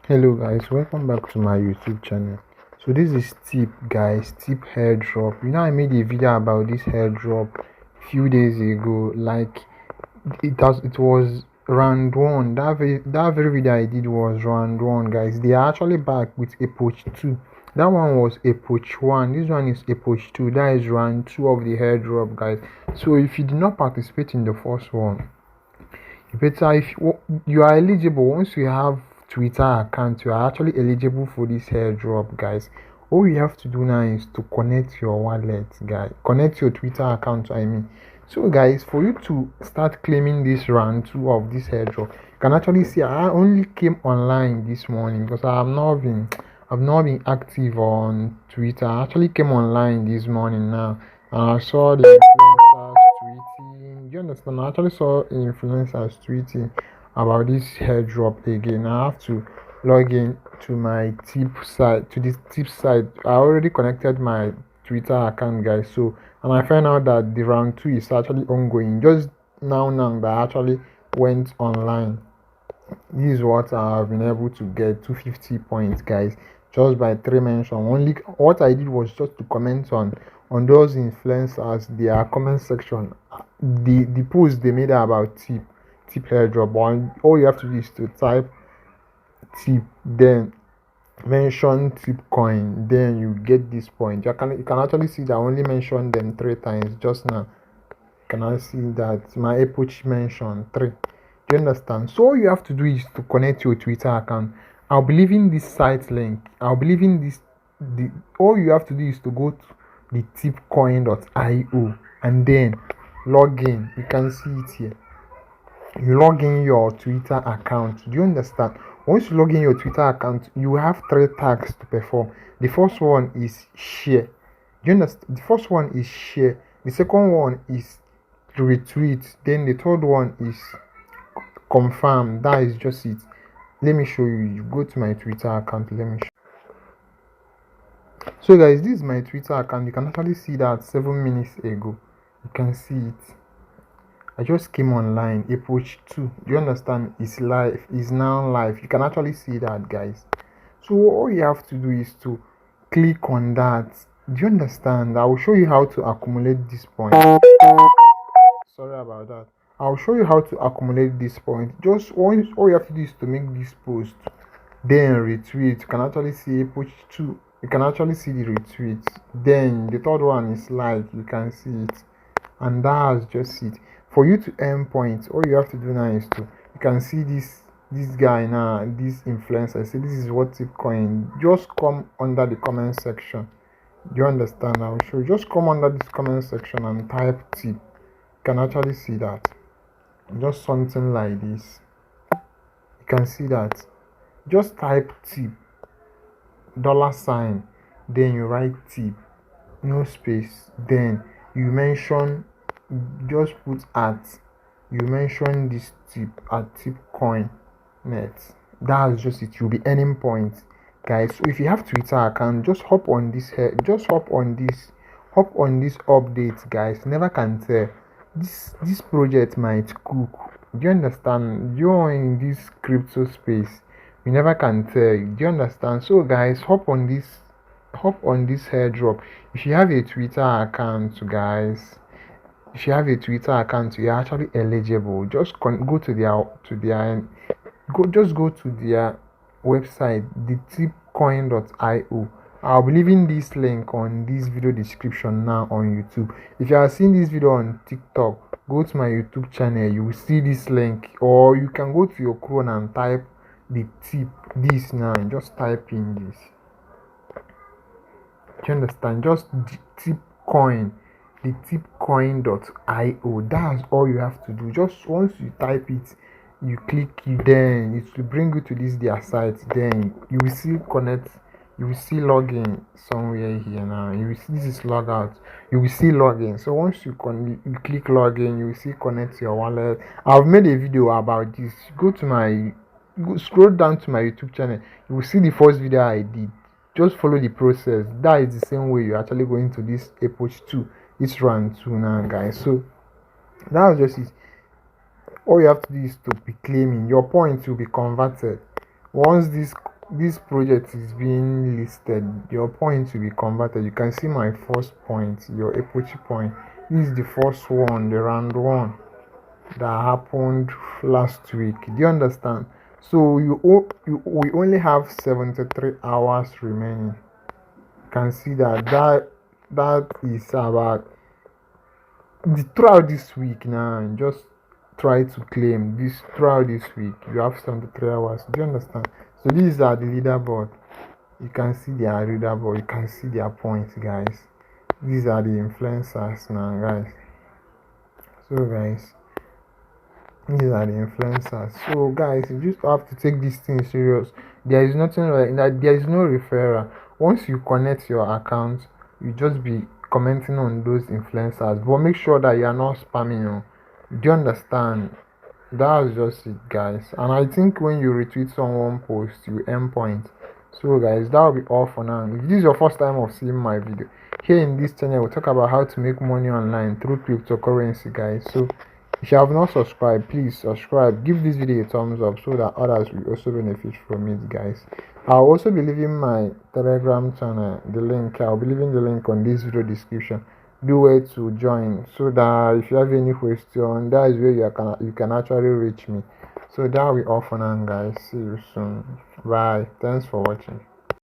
Hello guys, welcome back to my YouTube channel. So this is Tip guys, Tip airdrop. I made a video about this airdrop few days ago. Like it was round one. That very video I did was round one, guys. They are actually back with Epoch 2. That one was Epoch 1. This one is Epoch 2. That is round 2 of the airdrop, guys. So if you did not participate in the first one, better if you are eligible. Once you have Twitter account, you are actually eligible for this airdrop, guys. All you have to do now is to connect your wallet, guys. Connect your Twitter account, I mean. So guys, for you to start claiming this round 2 of this airdrop, you can actually see I only came online this morning because I've not been active on Twitter. I actually came online this morning now, and I saw the influencers tweeting. You understand? I actually saw influencers tweeting about this airdrop again. I have to log in to my tip site, to this tip site. I already connected my Twitter account, guys. So, and I found out that the round 2 is actually ongoing. Just now that I actually went online. This is what I've been able to get 250 points, guys, just by 3 mention. Only what I did was just to comment on those influencers, their comment section, the post they made about tip airdrop. All you have to do is to type tip, then mention Tipcoin, then you get this point. You can actually see that I only mentioned them 3 times just now. Can I see that my Epoch mentioned 3? Do you understand? So all you have to do is to connect your Twitter account. I'll be leaving this site link. I'll be leaving this. All you have to do is to go to the tipcoin.io and then log in. You can see it here. You log in your Twitter account. Do you understand? Once you log in your Twitter account, you have 3 tasks to perform. The first one is share. Do you understand? The first one is share. The second one is retweet. Then the third one is confirm. That is just it. Let me show you. You go to my Twitter account. Let me show. So guys, this is my Twitter account. You can actually see that 7 minutes ago. You can see it. I just came online. Epoch 2. Do you understand? It's live. It's now live. You can actually see that, guys. So all you have to do is to click on that. Do you understand? I will show you how to accumulate this point. Sorry about that. I'll show you how to accumulate this point. Just all you have to do is to make this post, then retweet. You can actually see Epoch 2. You can actually see the retweet. Then the third one is like. You can see it, and that's just it. For you to earn points, all you have to do now is to, you can see this guy now, this influencer. Say this is what Tipcoin. Just come under the comment section. Do you understand? I'll show you. Just come under this comment section and type tip. You can actually see that. Just something like this. You can see that. Just type tip, $sign, then you write tip, no space, then you mention, just put at, you mention this tip at Tipcoin net. That's just it. You'll be earning points, guys. So if you have Twitter account, just hop on this update, guys. Never can tell. This project might cook. Do you understand? You're in this crypto space. You never can tell. Do you understand? So guys, hop on this airdrop. If you have a Twitter account, guys, if you have a Twitter account, you're actually eligible. Just go to their website, the tipcoin.io. I'll be leaving this link on this video description now on YouTube. If you are seeing this video on TikTok, go to my YouTube channel. You will see this link, or you can go to your Chrome and type the tip this now. Just type in this. Do you understand? Just Tipcoin, the tipcoin.io. That's all you have to do. Just once you type it, you click it, then it will bring you to their site. Then you will see connect. You will see login somewhere here now. You will see this is log out. You will see login. So once you click login, you will see connect your wallet. I've made a video about this. Scroll down to my YouTube channel. You will see the first video I did. Just follow the process. That is the same way you're actually going to this Epoch 2. It's round 2 now, guys. So that was just it. All you have to do is to be claiming. Your points will be converted. Once this this project is being listed, your points will be converted. You can see my first point, your Epoch point. This is the first one, the round one that happened last week. Do you understand? So we only have 73 hours remaining. You can see that is about throughout this week now. Just try to claim this throughout this week. You have 73 hours. Do you understand? So these are the leaderboard. You can see their leaderboard. You can see their points, guys. These are the influencers now, guys. So guys, these are the influencers. So guys, you just have to take this thing serious. There is nothing like that. There is no referral. Once you connect your account, you just be commenting on those influencers, but make sure that you are not spamming them. Do you understand? That's just it, guys. And I think when you retweet someone post, you earn points. So guys, that will be all for now. If this is your first time of seeing my video here in this channel, we'll talk about how to make money online through cryptocurrency, guys. So if you have not subscribed, please subscribe, give this video a thumbs up so that others will also benefit from it, guys. I'll also be leaving my Telegram channel, the link. I'll be leaving the link on this video description. Do where to join so that if you have any question, that is where you can actually reach me. So that will be all for now, guys. See you soon. Bye. Thanks for watching.